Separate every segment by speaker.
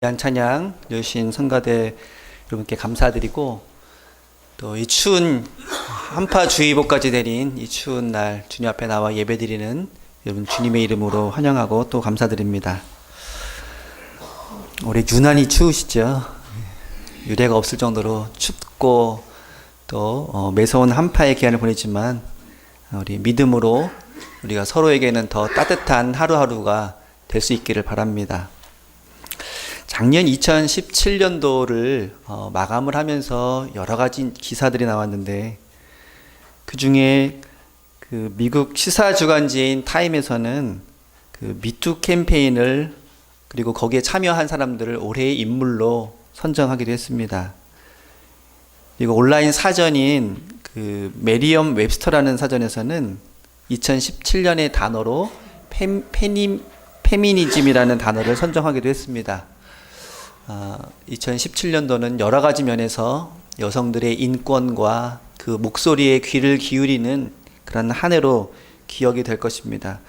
Speaker 1: 귀한 찬양 주신 성가대 여러분께 감사드리고, 또 이 추운 한파주의보까지 내린 이 추운 날 주님 앞에 나와 예배드리는 여러분 주님의 이름으로 환영하고 또 감사드립니다. 올해 유난히 추우시죠? 유례가 없을 정도로 춥고 또 매서운 한파의 기간을 보냈지만, 우리 믿음으로 우리가 서로에게는 더 따뜻한 하루하루가 될 수 있기를 바랍니다. 작년 2017년도를 마감을 하면서 여러 가지 기사들이 나왔는데, 그 중에 그 미국 시사 주간지인 타임에서는 그 미투 캠페인을, 그리고 거기에 참여한 사람들을 올해의 인물로 선정하기도 했습니다. 그리고 온라인 사전인 그 메리엄 웹스터라는 사전에서는 2017년의 단어로 페미니즘이라는 단어를 선정하기도 했습니다. 2017년도는 여러 가지 면에서 여성들의 인권과 그 목소리에 귀를 기울이는 그런 한 해로 기억이 될 것입니다.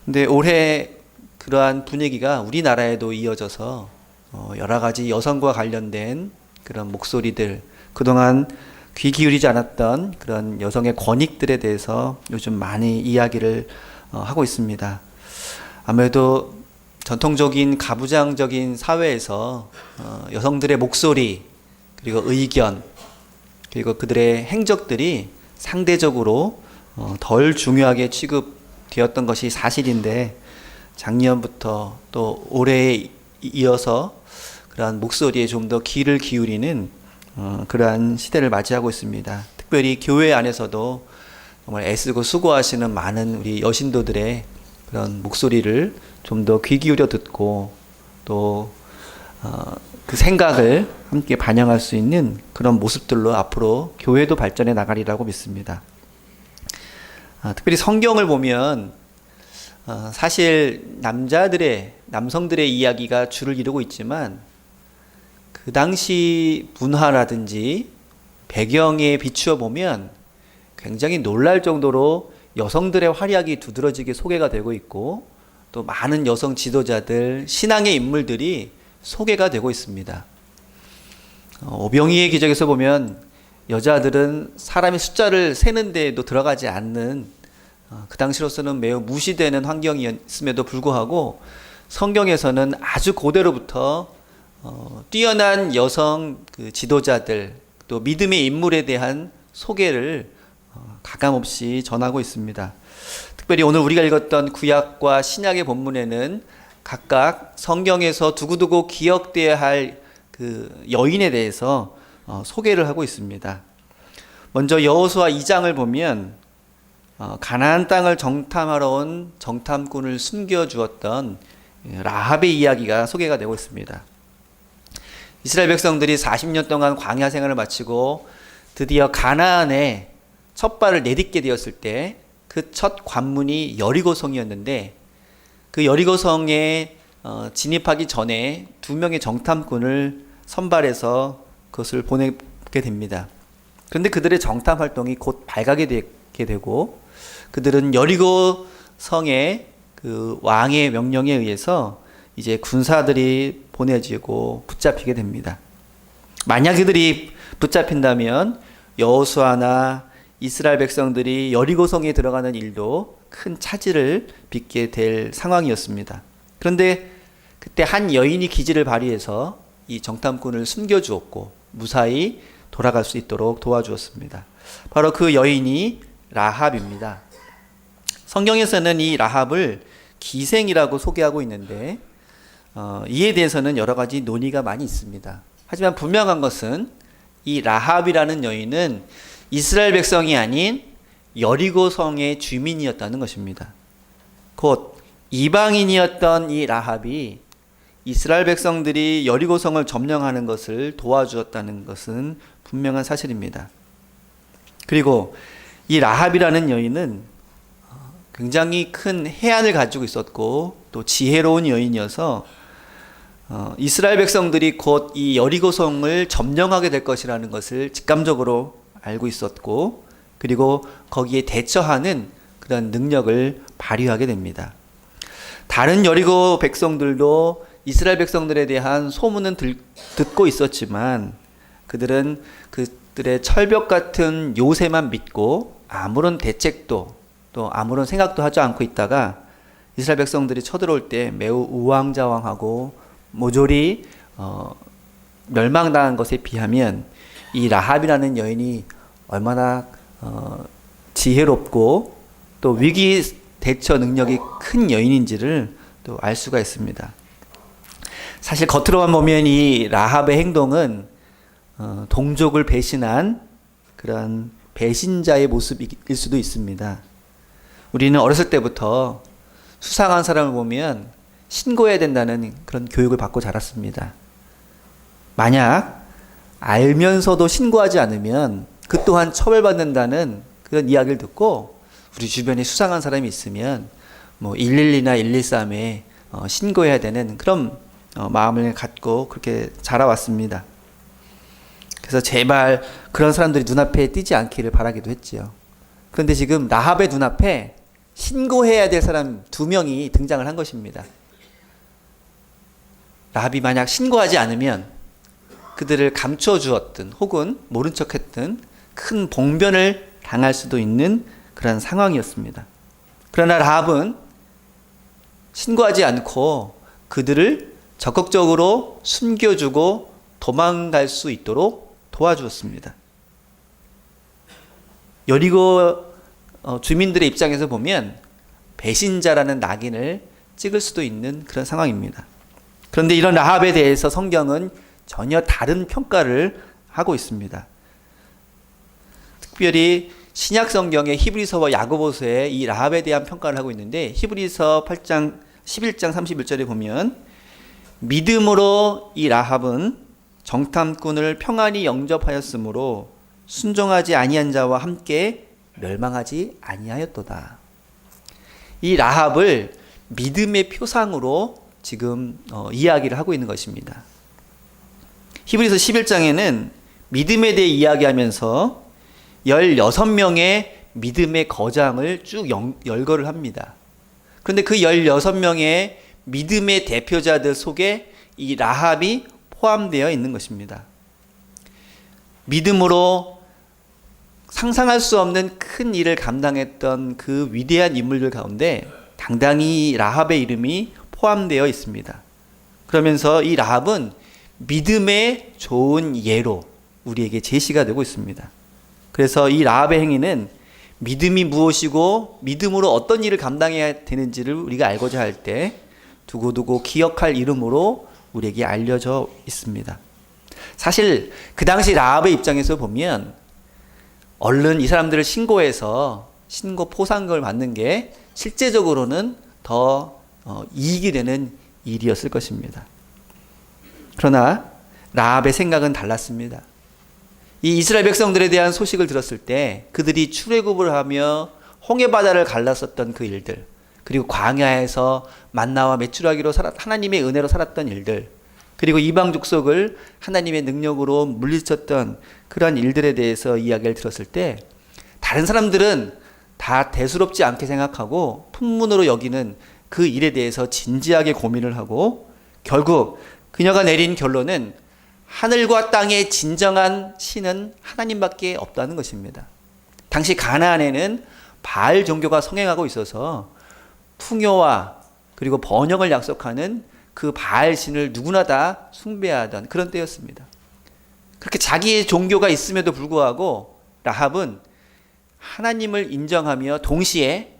Speaker 1: 근데 올해 그러한 분위기가 우리나라에도 이어져서 여러 가지 여성과 관련된 그런 목소리들, 그동안 귀 기울이지 않았던 그런 여성의 권익들에 대해서 요즘 많이 이야기를 하고 있습니다. 아무래도 전통적인 가부장적인 사회에서 여성들의 목소리, 그리고 의견, 그리고 그들의 행적들이 상대적으로 덜 중요하게 취급되었던 것이 사실인데, 작년부터 또 올해에 이어서 그러한 목소리에 좀 더 귀를 기울이는 그러한 시대를 맞이하고 있습니다. 특별히 교회 안에서도 정말 애쓰고 수고하시는 많은 우리 여신도들의 그런 목소리를 좀 더 귀 기울여 듣고, 또 그 생각을 함께 반영할 수 있는 그런 모습들로 앞으로 교회도 발전해 나가리라고 믿습니다. 특별히 성경을 보면 사실 남성들의 이야기가 주를 이루고 있지만, 그 당시 문화라든지 배경에 비추어 보면 굉장히 놀랄 정도로 여성들의 활약이 두드러지게 소개가 되고 있고, 또 많은 여성 지도자들, 신앙의 인물들이 소개가 되고 있습니다. 오병이의 기적에서 보면 여자들은 사람의 숫자를 세는 데에도 들어가지 않는, 그 당시로서는 매우 무시되는 환경이었음에도 불구하고 성경에서는 아주 고대로부터 뛰어난 여성 그 지도자들, 또 믿음의 인물에 대한 소개를 가감없이 전하고 있습니다. 특별히 오늘 우리가 읽었던 구약과 신약의 본문에는 각각 성경에서 두고두고 기억되어야 할 그 여인에 대해서 소개를 하고 있습니다. 먼저 여호수아 2장을 보면 가나안 땅을 정탐하러 온 정탐꾼을 숨겨주었던 라합의 이야기가 소개가 되고 있습니다. 이스라엘 백성들이 40년 동안 광야 생활을 마치고 드디어 가나안에 첫 발을 내딛게 되었을 때, 그 첫 관문이 여리고성이었는데, 그 여리고성에 진입하기 전에 2명의 정탐꾼을 선발해서 그것을 보내게 됩니다. 그런데 그들의 정탐 활동이 곧 발각이 되게 되고, 그들은 여리고성의 그 왕의 명령에 의해서 이제 군사들이 보내지고 붙잡히게 됩니다. 만약 그들이 붙잡힌다면 여호수아나 이스라엘 백성들이 여리고성에 들어가는 일도 큰 차질을 빚게 될 상황이었습니다. 그런데 그때 한 여인이 기지를 발휘해서 이 정탐꾼을 숨겨주었고 무사히 돌아갈 수 있도록 도와주었습니다. 바로 그 여인이 라합입니다. 성경에서는 이 라합을 기생이라고 소개하고 있는데, 이에 대해서는 여러 가지 논의가 많이 있습니다. 하지만 분명한 것은 이 라합이라는 여인은 이스라엘 백성이 아닌 여리고성의 주민이었다는 것입니다. 곧 이방인이었던 이 라합이 이스라엘 백성들이 여리고성을 점령하는 것을 도와주었다는 것은 분명한 사실입니다. 그리고 이 라합이라는 여인은 굉장히 큰 해안을 가지고 있었고, 또 지혜로운 여인이어서 이스라엘 백성들이 곧 이 여리고성을 점령하게 될 것이라는 것을 직감적으로 알고 있었고, 그리고 거기에 대처하는 그런 능력을 발휘하게 됩니다. 다른 여리고 백성들도 이스라엘 백성들에 대한 소문은 듣고 있었지만 그들은 그들의 철벽 같은 요새만 믿고 아무런 대책도 또 아무런 생각도 하지 않고 있다가 이스라엘 백성들이 쳐들어올 때 매우 우왕좌왕하고 모조리 멸망당한 것에 비하면 이 라합이라는 여인이 얼마나 지혜롭고 또 위기 대처 능력이 큰 여인인지를 또 알 수가 있습니다. 사실 겉으로만 보면 이 라합의 행동은 동족을 배신한 그런 배신자의 모습일 수도 있습니다. 우리는 어렸을 때부터 수상한 사람을 보면 신고해야 된다는 그런 교육을 받고 자랐습니다. 만약 알면서도 신고하지 않으면 그 또한 처벌받는다는 그런 이야기를 듣고 우리 주변에 수상한 사람이 있으면 112나 113에 신고해야 되는 그런 마음을 갖고 그렇게 자라왔습니다. 그래서 제발 그런 사람들이 눈앞에 띄지 않기를 바라기도 했지요. 그런데 지금 라합의 눈앞에 신고해야 될 사람 2명이 등장을 한 것입니다. 라합이 만약 신고하지 않으면 그들을 감춰주었든 혹은 모른 척했든 큰 봉변을 당할 수도 있는 그런 상황이었습니다. 그러나 라합은 신고하지 않고 그들을 적극적으로 숨겨주고 도망갈 수 있도록 도와주었습니다. 여리고 주민들의 입장에서 보면 배신자라는 낙인을 찍을 수도 있는 그런 상황입니다. 그런데 이런 라합에 대해서 성경은 전혀 다른 평가를 하고 있습니다. 특별히 신약 성경의 히브리서와 야고보서에 이 라합에 대한 평가를 하고 있는데 히브리서 8장 11장 31절에 보면 믿음으로 이 라합은 정탐꾼을 평안히 영접하였으므로 순종하지 아니한 자와 함께 멸망하지 아니하였도다. 이 라합을 믿음의 표상으로 지금 이야기를 하고 있는 것입니다. 히브리서 11장에는 믿음에 대해 이야기하면서 16명의 믿음의 거장을 쭉 열거를 합니다. 그런데 그 16명의 믿음의 대표자들 속에 이 라합이 포함되어 있는 것입니다. 믿음으로 상상할 수 없는 큰 일을 감당했던 그 위대한 인물들 가운데 당당히 라합의 이름이 포함되어 있습니다. 그러면서 이 라합은 믿음의 좋은 예로 우리에게 제시가 되고 있습니다. 그래서 이 라합의 행위는 믿음이 무엇이고 믿음으로 어떤 일을 감당해야 되는지를 우리가 알고자 할 때 두고두고 기억할 이름으로 우리에게 알려져 있습니다. 사실 그 당시 라합의 입장에서 보면 얼른 이 사람들을 신고해서 신고 포상금을 받는 게 실제적으로는 더 이익이 되는 일이었을 것입니다. 그러나 라합의 생각은 달랐습니다. 이 이스라엘 백성들에 대한 소식을 들었을 때 그들이 출애굽을 하며 홍해바다를 갈랐었던 그 일들, 그리고 광야에서 만나와 메추라기로 하나님의 은혜로 살았던 일들, 그리고 이방 족속을 하나님의 능력으로 물리쳤던 그러한 일들에 대해서 이야기를 들었을 때 다른 사람들은 다 대수롭지 않게 생각하고 풍문으로 여기는 그 일에 대해서 진지하게 고민을 하고 결국 그녀가 내린 결론은 하늘과 땅의 진정한 신은 하나님밖에 없다는 것입니다. 당시 가나안에는 바알 종교가 성행하고 있어서 풍요와 그리고 번영을 약속하는 그 바알 신을 누구나 다 숭배하던 그런 때였습니다. 그렇게 자기의 종교가 있음에도 불구하고 라합은 하나님을 인정하며 동시에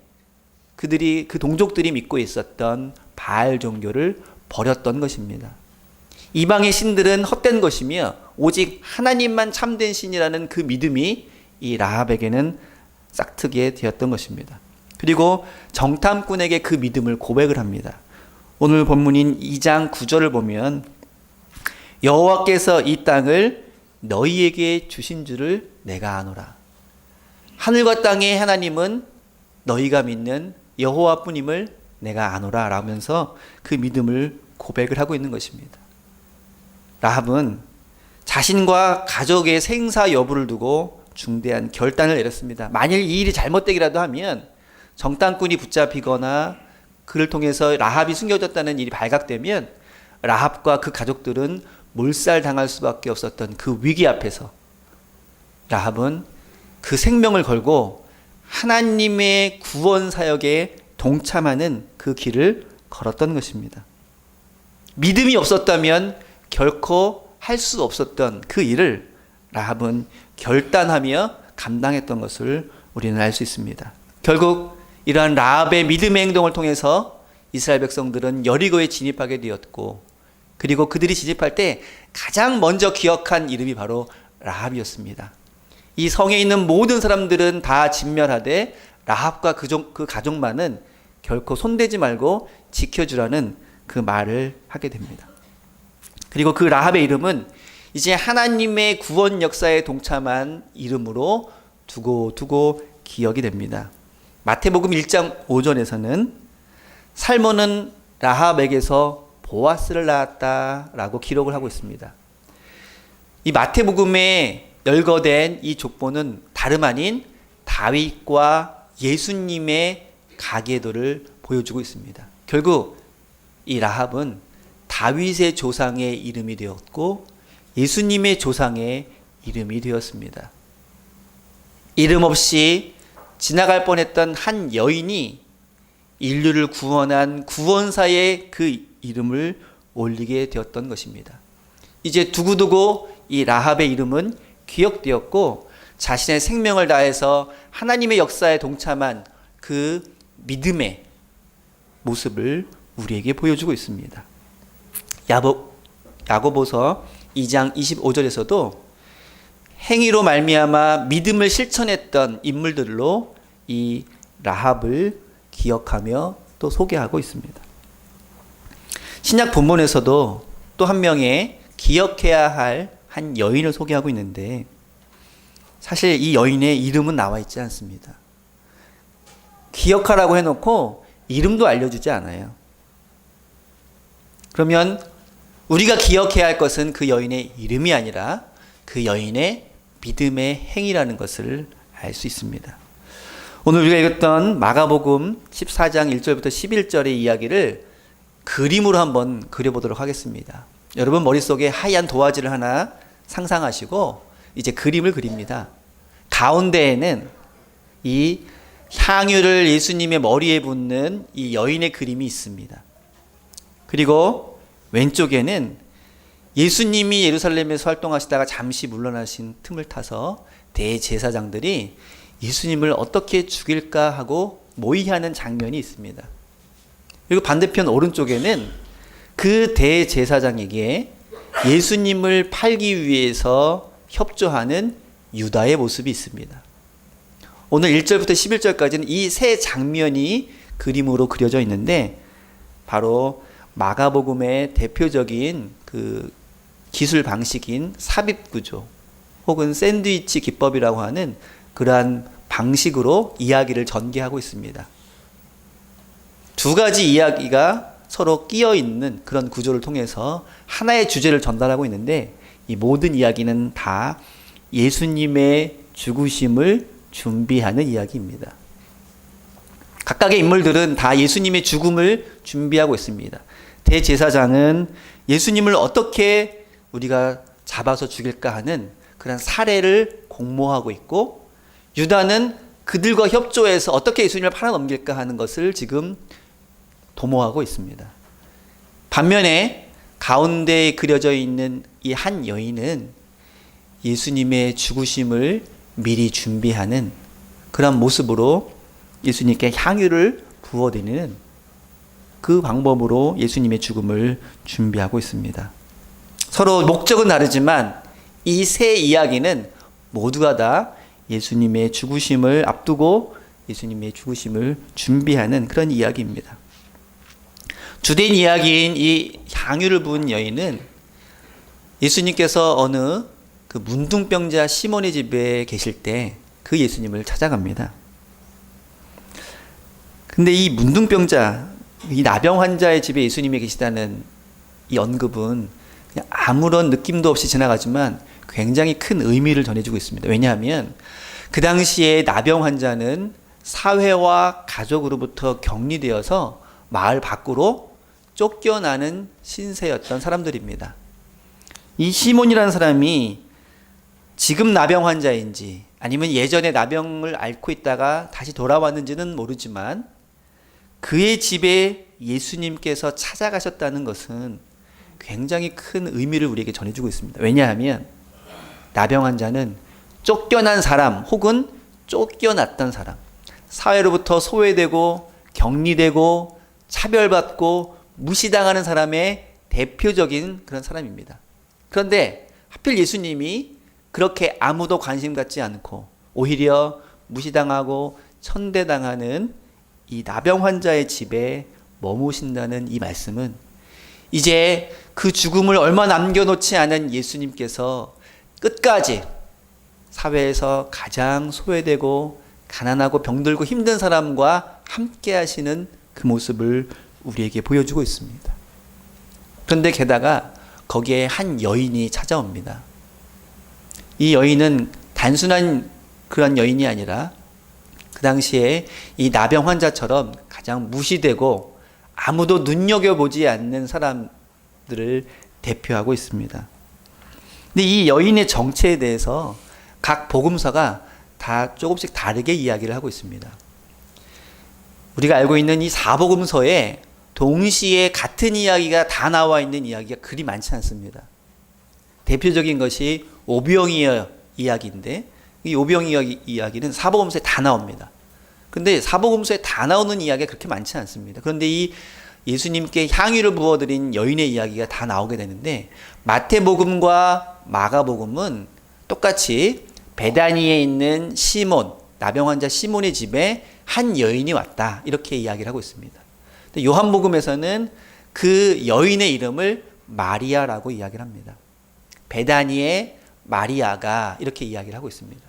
Speaker 1: 그 동족들이 믿고 있었던 바알 종교를 버렸던 것입니다. 이방의 신들은 헛된 것이며 오직 하나님만 참된 신이라는 그 믿음이 이 라합에게는 싹트게 되었던 것입니다. 그리고 정탐꾼에게 그 믿음을 고백을 합니다. 오늘 본문인 2장 9절을 보면 여호와께서 이 땅을 너희에게 주신 줄을 내가 아노라. 하늘과 땅의 하나님은 너희가 믿는 여호와뿐임을 내가 아노라 라면서 그 믿음을 고백을 하고 있는 것입니다. 라합은 자신과 가족의 생사 여부를 두고 중대한 결단을 내렸습니다. 만일 이 일이 잘못되기라도 하면 정탐꾼이 붙잡히거나 그를 통해서 라합이 숨겨졌다는 일이 발각되면 라합과 그 가족들은 몰살당할 수밖에 없었던 그 위기 앞에서 라합은 그 생명을 걸고 하나님의 구원 사역에 동참하는 그 길을 걸었던 것입니다. 믿음이 없었다면 결코 할 수 없었던 그 일을 라합은 결단하며 감당했던 것을 우리는 알 수 있습니다. 결국 이러한 라합의 믿음의 행동을 통해서 이스라엘 백성들은 여리고에 진입하게 되었고, 그리고 그들이 진입할 때 가장 먼저 기억한 이름이 바로 라합이었습니다. 이 성에 있는 모든 사람들은 다 진멸하되 라합과 그 가족만은 결코 손대지 말고 지켜주라는 그 말을 하게 됩니다. 그리고 그 라합의 이름은 이제 하나님의 구원 역사에 동참한 이름으로 두고 기억이 됩니다. 마태복음 1장 5절에서는 살몬은 라합에게서 보아스를 낳았다라고 기록을 하고 있습니다. 이 마태복음에 열거된 이 족보는 다름 아닌 다윗과 예수님의 가계도를 보여주고 있습니다. 결국 이 라합은 다윗의 조상의 이름이 되었고 예수님의 조상의 이름이 되었습니다. 이름 없이 지나갈 뻔했던 한 여인이 인류를 구원한 구원사의 그 이름을 올리게 되었던 것입니다. 이제 두고두고 이 라합의 이름은 기억되었고 자신의 생명을 다해서 하나님의 역사에 동참한 그 믿음의 모습을 우리에게 보여주고 있습니다. 야고보서 2장 25절에서도 행위로 말미암아 믿음을 실천했던 인물들로 이 라합을 기억하며 또 소개하고 있습니다. 신약 본문에서도 또 한 명의 기억해야 할 한 여인을 소개하고 있는데, 사실 이 여인의 이름은 나와 있지 않습니다. 기억하라고 해놓고 이름도 알려주지 않아요. 그러면 우리가 기억해야 할 것은 그 여인의 이름이 아니라 그 여인의 믿음의 행위라는 것을 알 수 있습니다. 오늘 우리가 읽었던 마가복음 14장 1절부터 11절의 이야기를 그림으로 한번 그려보도록 하겠습니다. 여러분 머릿속에 하얀 도화지를 하나 상상하시고 이제 그림을 그립니다. 가운데에는 이 향유를 예수님의 머리에 붓는 이 여인의 그림이 있습니다. 그리고 왼쪽에는 예수님이 예루살렘에서 활동하시다가 잠시 물러나신 틈을 타서 대제사장들이 예수님을 어떻게 죽일까 하고 모의하는 장면이 있습니다. 그리고 반대편 오른쪽에는 그 대제사장에게 예수님을 팔기 위해서 협조하는 유다의 모습이 있습니다. 오늘 1절부터 11절까지는 이 세 장면이 그림으로 그려져 있는데, 바로 마가복음의 대표적인 그 기술 방식인 삽입구조 혹은 샌드위치 기법이라고 하는 그러한 방식으로 이야기를 전개하고 있습니다. 두 가지 이야기가 서로 끼어 있는 그런 구조를 통해서 하나의 주제를 전달하고 있는데, 이 모든 이야기는 다 예수님의 죽으심을 준비하는 이야기입니다. 각각의 인물들은 다 예수님의 죽음을 준비하고 있습니다. 대제사장은 예수님을 어떻게 우리가 잡아서 죽일까 하는 그런 사례를 공모하고 있고, 유다는 그들과 협조해서 어떻게 예수님을 팔아넘길까 하는 것을 지금 도모하고 있습니다. 반면에 가운데에 그려져 있는 이 한 여인은 예수님의 죽으심을 미리 준비하는 그런 모습으로 예수님께 향유를 부어드리는 그 방법으로 예수님의 죽음을 준비하고 있습니다. 서로 목적은 다르지만 이 세 이야기는 모두가 다 예수님의 죽으심을 앞두고 예수님의 죽으심을 준비하는 그런 이야기입니다. 주된 이야기인 이 향유를 부은 여인은 예수님께서 어느 그 문둥병자 시몬의 집에 계실 때 그 예수님을 찾아갑니다. 근데 이 문둥병자, 이 나병 환자의 집에 예수님이 계시다는 이 언급은 그냥 아무런 느낌도 없이 지나가지만 굉장히 큰 의미를 전해주고 있습니다. 왜냐하면 그 당시에 나병 환자는 사회와 가족으로부터 격리되어서 마을 밖으로 쫓겨나는 신세였던 사람들입니다. 이 시몬이라는 사람이 지금 나병 환자인지 아니면 예전에 나병을 앓고 있다가 다시 돌아왔는지는 모르지만 그의 집에 예수님께서 찾아가셨다는 것은 굉장히 큰 의미를 우리에게 전해주고 있습니다. 왜냐하면 나병 환자는 쫓겨난 사람 혹은 쫓겨났던 사람, 사회로부터 소외되고 격리되고 차별받고 무시당하는 사람의 대표적인 그런 사람입니다. 그런데 하필 예수님이 그렇게 아무도 관심 갖지 않고 오히려 무시당하고 천대당하는 이 나병 환자의 집에 머무신다는 이 말씀은 이제 그 죽음을 얼마 남겨놓지 않은 예수님께서 끝까지 사회에서 가장 소외되고 가난하고 병들고 힘든 사람과 함께 하시는 그 모습을 우리에게 보여주고 있습니다. 그런데 게다가 거기에 한 여인이 찾아옵니다. 이 여인은 단순한 그런 여인이 아니라 그 당시에 이 나병 환자처럼 가장 무시되고 아무도 눈여겨보지 않는 사람들을 대표하고 있습니다. 근데 이 여인의 정체에 대해서 각 복음서가 다 조금씩 다르게 이야기를 하고 있습니다. 우리가 알고 있는 이 사복음서에 동시에 같은 이야기가 다 나와 있는 이야기가 그리 많지 않습니다. 대표적인 것이 오병이어 이야기인데 이 오병이어 이야기는 사복음서에 다 나옵니다. 근데 사복음서에 다 나오는 이야기가 그렇게 많지 않습니다. 그런데 이 예수님께 향유를 부어드린 여인의 이야기가 다 나오게 되는데 마태복음과 마가복음은 똑같이 베다니에 있는 시몬, 나병 환자 시몬의 집에 한 여인이 왔다 이렇게 이야기를 하고 있습니다. 근데 요한복음에서는 그 여인의 이름을 마리아라고 이야기를 합니다. 베다니의 마리아가 이렇게 이야기를 하고 있습니다.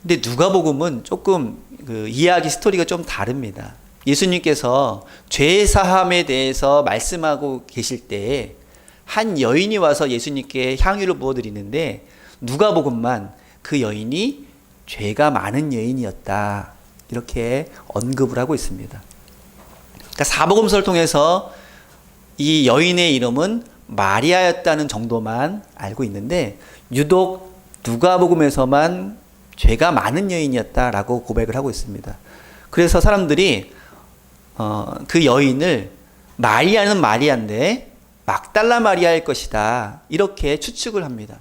Speaker 1: 근데 누가복음은 조금 그 이야기 스토리가 좀 다릅니다. 예수님께서 죄 사함에 대해서 말씀하고 계실 때에 한 여인이 와서 예수님께 향유를 부어드리는데 누가복음만 그 여인이 죄가 많은 여인이었다 이렇게 언급을 하고 있습니다. 그러니까 사복음서를 통해서 이 여인의 이름은 마리아였다는 정도만 알고 있는데 유독 누가복음에서만 죄가 많은 여인이었다라고 고백을 하고 있습니다. 그래서 사람들이 그 여인을 마리아는 마리아인데 막달라 마리아일 것이다 이렇게 추측을 합니다.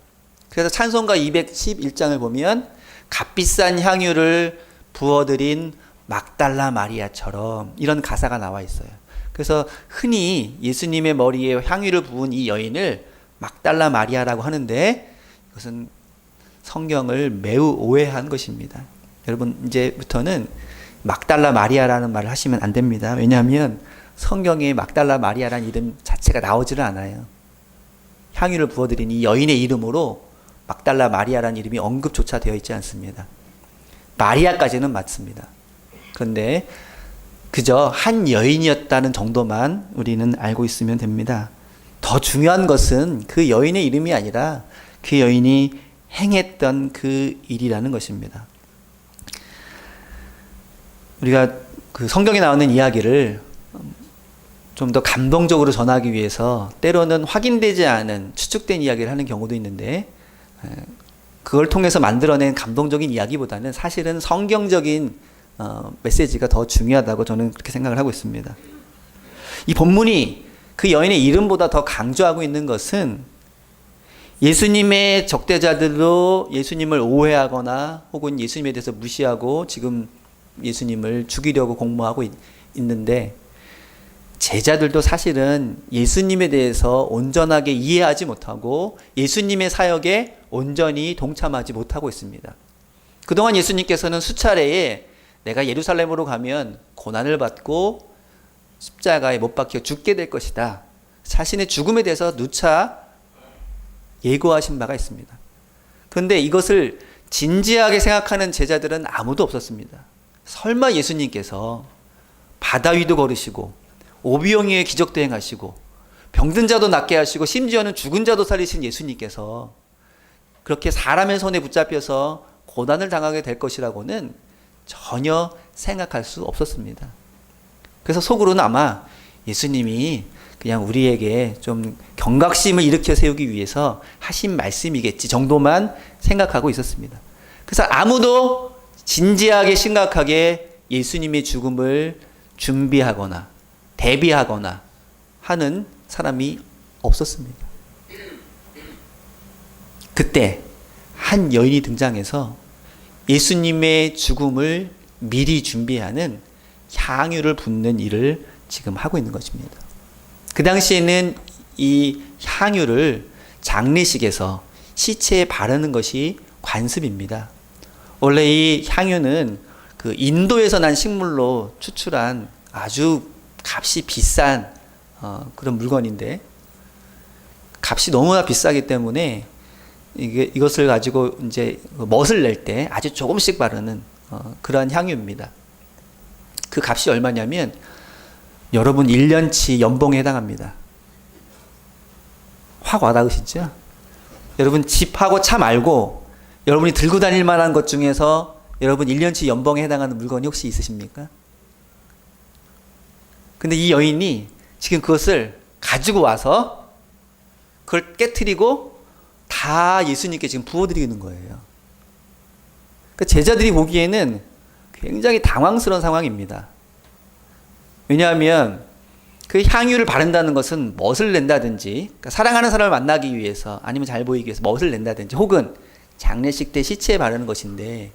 Speaker 1: 그래서 찬송가 211장을 보면 값비싼 향유를 부어드린 막달라 마리아처럼 이런 가사가 나와 있어요. 그래서 흔히 예수님의 머리에 향유를 부은 이 여인을 막달라 마리아라고 하는데 이것은 성경을 매우 오해한 것입니다. 여러분 이제부터는 막달라 마리아라는 말을 하시면 안 됩니다. 왜냐하면 성경에 막달라 마리아라는 이름 자체가 나오지를 않아요. 향유를 부어드린 이 여인의 이름으로 막달라 마리아라는 이름이 언급조차 되어 있지 않습니다. 마리아까지는 맞습니다. 그런데 그저 한 여인이었다는 정도만 우리는 알고 있으면 됩니다. 더 중요한 것은 그 여인의 이름이 아니라 그 여인이 행했던 그 일이라는 것입니다. 우리가 그 성경에 나오는 이야기를 좀 더 감동적으로 전하기 위해서 때로는 확인되지 않은 추측된 이야기를 하는 경우도 있는데 그걸 통해서 만들어낸 감동적인 이야기보다는 사실은 성경적인 메시지가 더 중요하다고 저는 그렇게 생각을 하고 있습니다. 이 본문이 그 여인의 이름보다 더 강조하고 있는 것은 예수님의 적대자들도 예수님을 오해하거나 혹은 예수님에 대해서 무시하고 지금 예수님을 죽이려고 공모하고 있는데 제자들도 사실은 예수님에 대해서 온전하게 이해하지 못하고 예수님의 사역에 온전히 동참하지 못하고 있습니다. 그동안 예수님께서는 수차례에 내가 예루살렘으로 가면 고난을 받고 십자가에 못 박혀 죽게 될 것이다. 자신의 죽음에 대해서 누차 예고하신 바가 있습니다. 그런데 이것을 진지하게 생각하는 제자들은 아무도 없었습니다. 설마 예수님께서 바다 위도 걸으시고 오병이어의 기적도 행하시고 병든 자도 낫게 하시고 심지어는 죽은 자도 살리신 예수님께서 그렇게 사람의 손에 붙잡혀서 고난을 당하게 될 것이라고는 전혀 생각할 수 없었습니다. 그래서 속으로는 아마 예수님이 그냥 우리에게 좀 경각심을 일으켜 세우기 위해서 하신 말씀이겠지 정도만 생각하고 있었습니다. 그래서 아무도 진지하게 심각하게 예수님의 죽음을 준비하거나 대비하거나 하는 사람이 없었습니다. 그때 한 여인이 등장해서 예수님의 죽음을 미리 준비하는 향유를 붓는 일을 지금 하고 있는 것입니다. 그 당시에는 이 향유를 장례식에서 시체에 바르는 것이 관습입니다. 원래 이 향유는 그 인도에서 난 식물로 추출한 아주 값이 비싼 그런 물건인데, 값이 너무나 비싸기 때문에 이것을 가지고 이제 멋을 낼 때 아주 조금씩 바르는 그러한 향유입니다. 그 값이 얼마냐면 여러분 1년치 연봉에 해당합니다. 확 와닿으시죠? 여러분 집하고 차 말고 여러분이 들고 다닐 만한 것 중에서 여러분 1년치 연봉에 해당하는 물건이 혹시 있으십니까? 근데 이 여인이 지금 그것을 가지고 와서 그걸 깨트리고 다 예수님께 지금 부어드리는 거예요. 그러니까 제자들이 보기에는 굉장히 당황스러운 상황입니다. 왜냐하면 그 향유를 바른다는 것은 멋을 낸다든지, 그러니까 사랑하는 사람을 만나기 위해서, 아니면 잘 보이기 위해서 멋을 낸다든지, 혹은 장례식 때 시체에 바르는 것인데,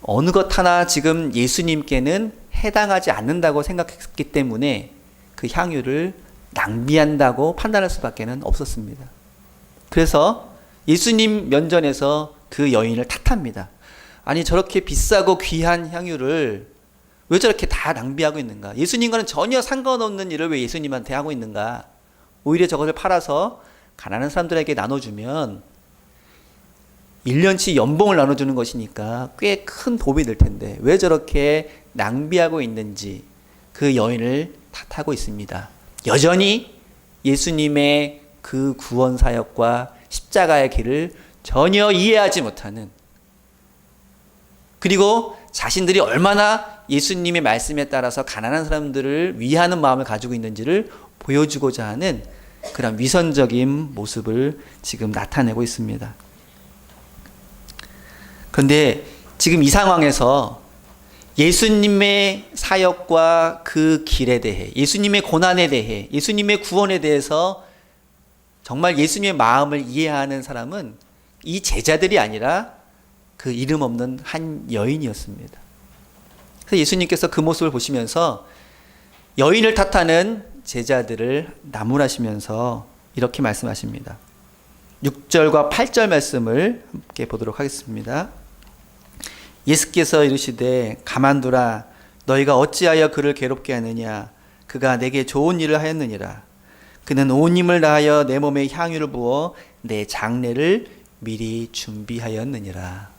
Speaker 1: 어느 것 하나 지금 예수님께는 해당하지 않는다고 생각했기 때문에 그 향유를 낭비한다고 판단할 수밖에 없었습니다. 그래서 예수님 면전에서 그 여인을 탓합니다. 아니, 저렇게 비싸고 귀한 향유를 왜 저렇게 다 낭비하고 있는가? 예수님과는 전혀 상관없는 일을 왜 예수님한테 하고 있는가? 오히려 저것을 팔아서 가난한 사람들에게 나눠주면 1년치 연봉을 나눠주는 것이니까 꽤 큰 도움이 될 텐데 왜 저렇게 낭비하고 있는지 그 여인을 탓하고 있습니다. 여전히 예수님의 그 구원 사역과 십자가의 길을 전혀 이해하지 못하는, 그리고 자신들이 얼마나 예수님의 말씀에 따라서 가난한 사람들을 위하는 마음을 가지고 있는지를 보여주고자 하는 그런 위선적인 모습을 지금 나타내고 있습니다. 그런데 지금 이 상황에서 예수님의 사역과 그 길에 대해, 예수님의 고난에 대해, 예수님의 구원에 대해서 정말 예수님의 마음을 이해하는 사람은 이 제자들이 아니라 그 이름 없는 한 여인이었습니다. 그래서 예수님께서 그 모습을 보시면서 여인을 탓하는 제자들을 나무라시면서 이렇게 말씀하십니다. 6절과 8절 말씀을 함께 보도록 하겠습니다. 예수께서 이르시되 가만두라, 너희가 어찌하여 그를 괴롭게 하느냐? 그가 내게 좋은 일을 하였느니라. 그는 온 힘을 다하여 내 몸에 향유를 부어 내 장례를 미리 준비하였느니라.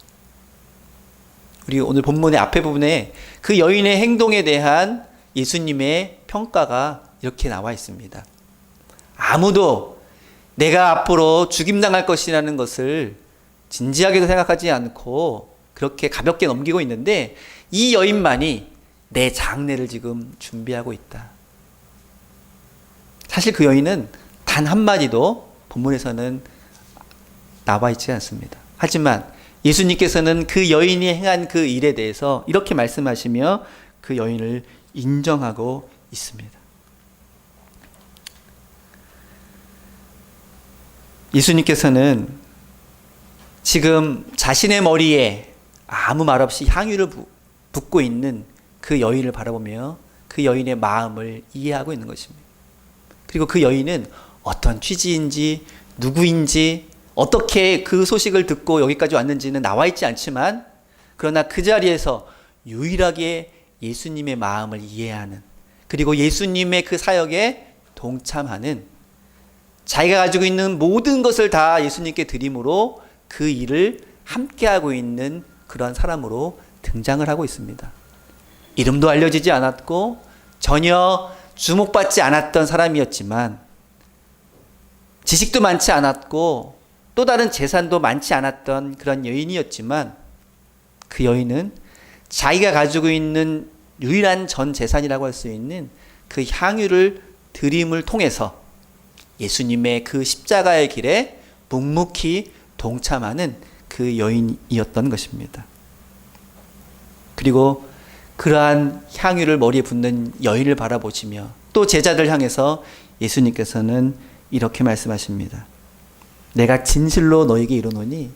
Speaker 1: 우리 오늘 본문의 앞에 부분에 그 여인의 행동에 대한 예수님의 평가가 이렇게 나와 있습니다. 아무도 내가 앞으로 죽임당할 것이라는 것을 진지하게도 생각하지 않고 그렇게 가볍게 넘기고 있는데, 이 여인만이 내 장례를 지금 준비하고 있다. 사실 그 여인은 단 한마디도 본문에서는 나와 있지 않습니다. 하지만 예수님께서는 그 여인이 행한 그 일에 대해서 이렇게 말씀하시며 그 여인을 인정하고 있습니다. 예수님께서는 지금 자신의 머리에 아무 말 없이 향유를 붓고 있는 그 여인을 바라보며 그 여인의 마음을 이해하고 있는 것입니다. 그리고 그 여인은 어떤 취지인지, 누구인지, 어떻게 그 소식을 듣고 여기까지 왔는지는 나와 있지 않지만, 그러나 그 자리에서 유일하게 예수님의 마음을 이해하는, 그리고 예수님의 그 사역에 동참하는, 자기가 가지고 있는 모든 것을 다 예수님께 드림으로 그 일을 함께하고 있는 그런 사람으로 등장을 하고 있습니다. 이름도 알려지지 않았고 전혀 주목받지 않았던 사람이었지만, 지식도 많지 않았고 또 다른 재산도 많지 않았던 그런 여인이었지만, 그 여인은 자기가 가지고 있는 유일한 전 재산이라고 할 수 있는 그 향유를 드림을 통해서 예수님의 그 십자가의 길에 묵묵히 동참하는 그 여인이었던 것입니다. 그리고 그러한 향유를 머리에 붓는 여인을 바라보시며 또 제자들 향해서 예수님께서는 이렇게 말씀하십니다. 내가 진실로 너에게 이르노니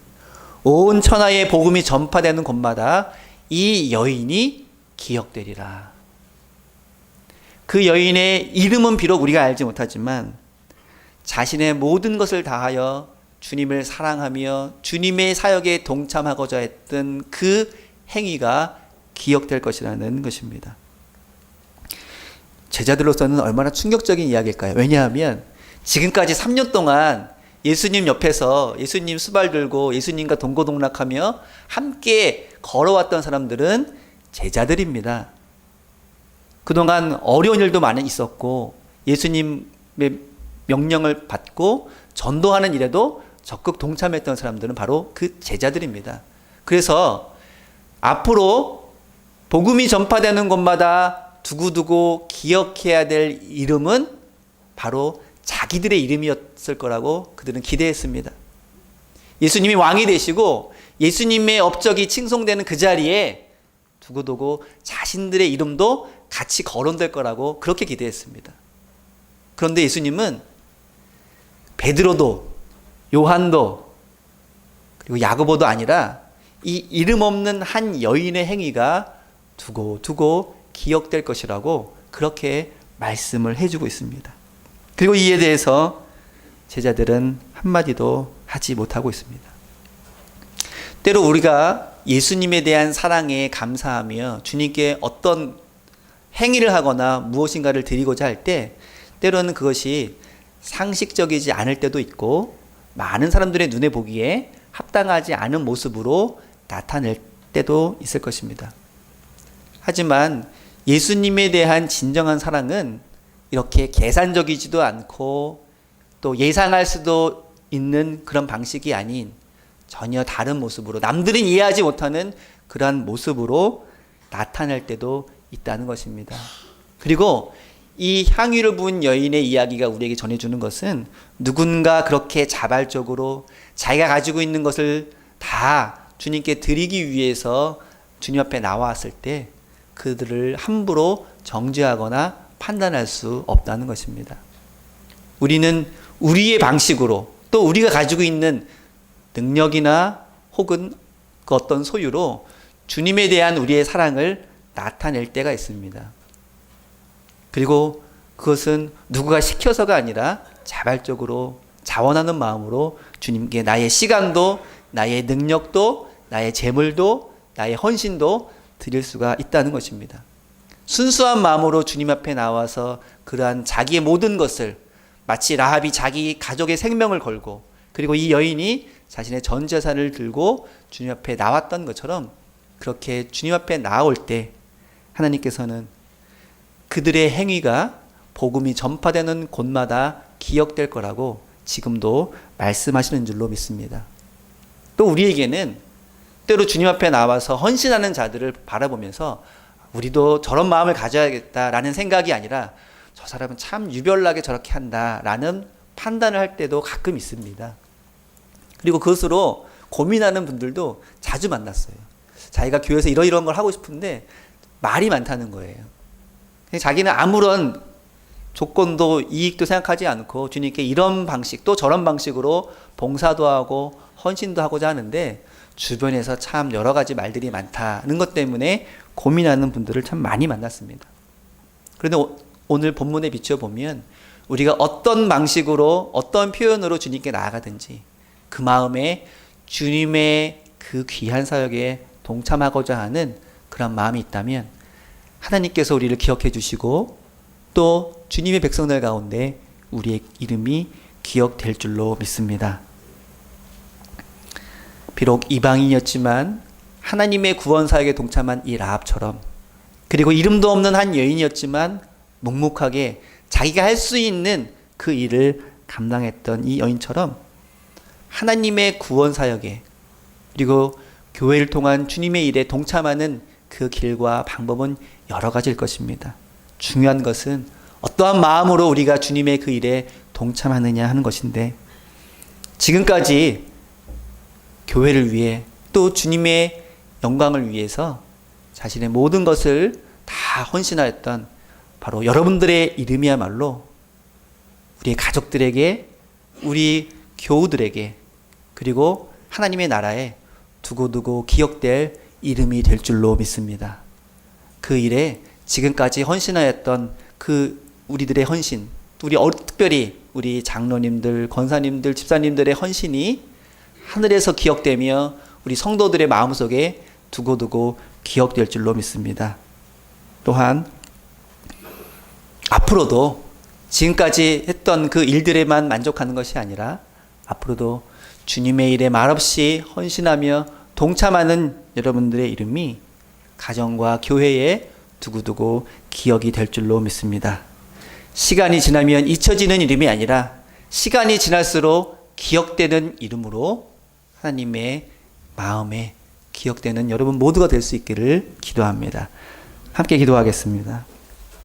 Speaker 1: 온 천하에 복음이 전파되는 곳마다 이 여인이 기억되리라. 그 여인의 이름은 비록 우리가 알지 못하지만 자신의 모든 것을 다하여 주님을 사랑하며 주님의 사역에 동참하고자 했던 그 행위가 기억될 것이라는 것입니다. 제자들로서는 얼마나 충격적인 이야기일까요? 왜냐하면 지금까지 3년 동안 예수님 옆에서 예수님 수발 들고 예수님과 동고동락하며 함께 걸어왔던 사람들은 제자들입니다. 그동안 어려운 일도 많이 있었고 예수님의 명령을 받고 전도하는 일에도 적극 동참했던 사람들은 바로 그 제자들입니다. 그래서 앞으로 복음이 전파되는 곳마다 두고두고 기억해야 될 이름은 바로 자기들의 이름이었을 거라고 그들은 기대했습니다. 예수님이 왕이 되시고 예수님의 업적이 칭송되는 그 자리에 두고두고 자신들의 이름도 같이 거론될 거라고 그렇게 기대했습니다. 그런데 예수님은 베드로도 요한도 그리고 야고보도 아니라 이 이름 없는 한 여인의 행위가 두고두고 기억될 것이라고 그렇게 말씀을 해주고 있습니다. 그리고 이에 대해서 제자들은 한마디도 하지 못하고 있습니다. 때로 우리가 예수님에 대한 사랑에 감사하며 주님께 어떤 행위를 하거나 무엇인가를 드리고자 할 때 때로는 그것이 상식적이지 않을 때도 있고 많은 사람들의 눈에 보기에 합당하지 않은 모습으로 나타낼 때도 있을 것입니다. 하지만 예수님에 대한 진정한 사랑은 이렇게 계산적이지도 않고 또 예상할 수도 있는 그런 방식이 아닌 전혀 다른 모습으로 남들은 이해하지 못하는 그러한 모습으로 나타낼 때도 있다는 것입니다. 그리고 이 향유를 부은 여인의 이야기가 우리에게 전해주는 것은 누군가 그렇게 자발적으로 자기가 가지고 있는 것을 다 주님께 드리기 위해서 주님 앞에 나왔을 때 그들을 함부로 정죄하거나 판단할 수 없다는 것입니다. 우리는 우리의 방식으로 또 우리가 가지고 있는 능력이나 혹은 그 어떤 소유로 주님에 대한 우리의 사랑을 나타낼 때가 있습니다. 그리고 그것은 누구가 시켜서가 아니라 자발적으로 자원하는 마음으로 주님께 나의 시간도 나의 능력도 나의 재물도 나의 헌신도 드릴 수가 있다는 것입니다. 순수한 마음으로 주님 앞에 나와서 그러한 자기의 모든 것을 마치 라합이 자기 가족의 생명을 걸고 그리고 이 여인이 자신의 전 재산을 들고 주님 앞에 나왔던 것처럼 그렇게 주님 앞에 나올 때 하나님께서는 그들의 행위가 복음이 전파되는 곳마다 기억될 거라고 지금도 말씀하시는 줄로 믿습니다. 또 우리에게는 때로 주님 앞에 나와서 헌신하는 자들을 바라보면서 우리도 저런 마음을 가져야겠다라는 생각이 아니라 저 사람은 참 유별나게 저렇게 한다라는 판단을 할 때도 가끔 있습니다. 그리고 그것으로 고민하는 분들도 자주 만났어요. 자기가 교회에서 이러이러한 걸 하고 싶은데 말이 많다는 거예요. 자기는 아무런 조건도 이익도 생각하지 않고 주님께 이런 방식 또 저런 방식으로 봉사도 하고 헌신도 하고자 하는데 주변에서 참 여러 가지 말들이 많다는 것 때문에 고민하는 분들을 참 많이 만났습니다. 그런데 오늘 본문에 비춰보면 우리가 어떤 방식으로 어떤 표현으로 주님께 나아가든지 그 마음에 주님의 그 귀한 사역에 동참하고자 하는 그런 마음이 있다면 하나님께서 우리를 기억해 주시고 또 주님의 백성들 가운데 우리의 이름이 기억될 줄로 믿습니다. 비록 이방인이었지만 하나님의 구원 사역에 동참한 이 라합처럼 그리고 이름도 없는 한 여인이었지만 묵묵하게 자기가 할 수 있는 그 일을 감당했던 이 여인처럼 하나님의 구원 사역에 그리고 교회를 통한 주님의 일에 동참하는 그 길과 방법은 여러 가지일 것입니다. 중요한 것은 어떠한 마음으로 우리가 주님의 그 일에 동참하느냐 하는 것인데, 지금까지 교회를 위해 또 주님의 영광을 위해서 자신의 모든 것을 다 헌신하였던 바로 여러분들의 이름이야말로 우리 가족들에게, 우리 교우들에게, 그리고 하나님의 나라에 두고두고 기억될 이름이 될 줄로 믿습니다. 그 일에 지금까지 헌신하였던 그 우리들의 헌신, 특별히 우리 장로님들, 권사님들, 집사님들의 헌신이 하늘에서 기억되며 우리 성도들의 마음속에 두고두고 기억될 줄로 믿습니다. 또한 앞으로도 지금까지 했던 그 일들에만 만족하는 것이 아니라 앞으로도 주님의 일에 말없이 헌신하며 동참하는 여러분들의 이름이 가정과 교회에 두고두고 기억이 될 줄로 믿습니다. 시간이 지나면 잊혀지는 이름이 아니라 시간이 지날수록 기억되는 이름으로 하나님의 마음에 기억되는 여러분 모두가 될 수 있기를 기도합니다. 함께 기도하겠습니다.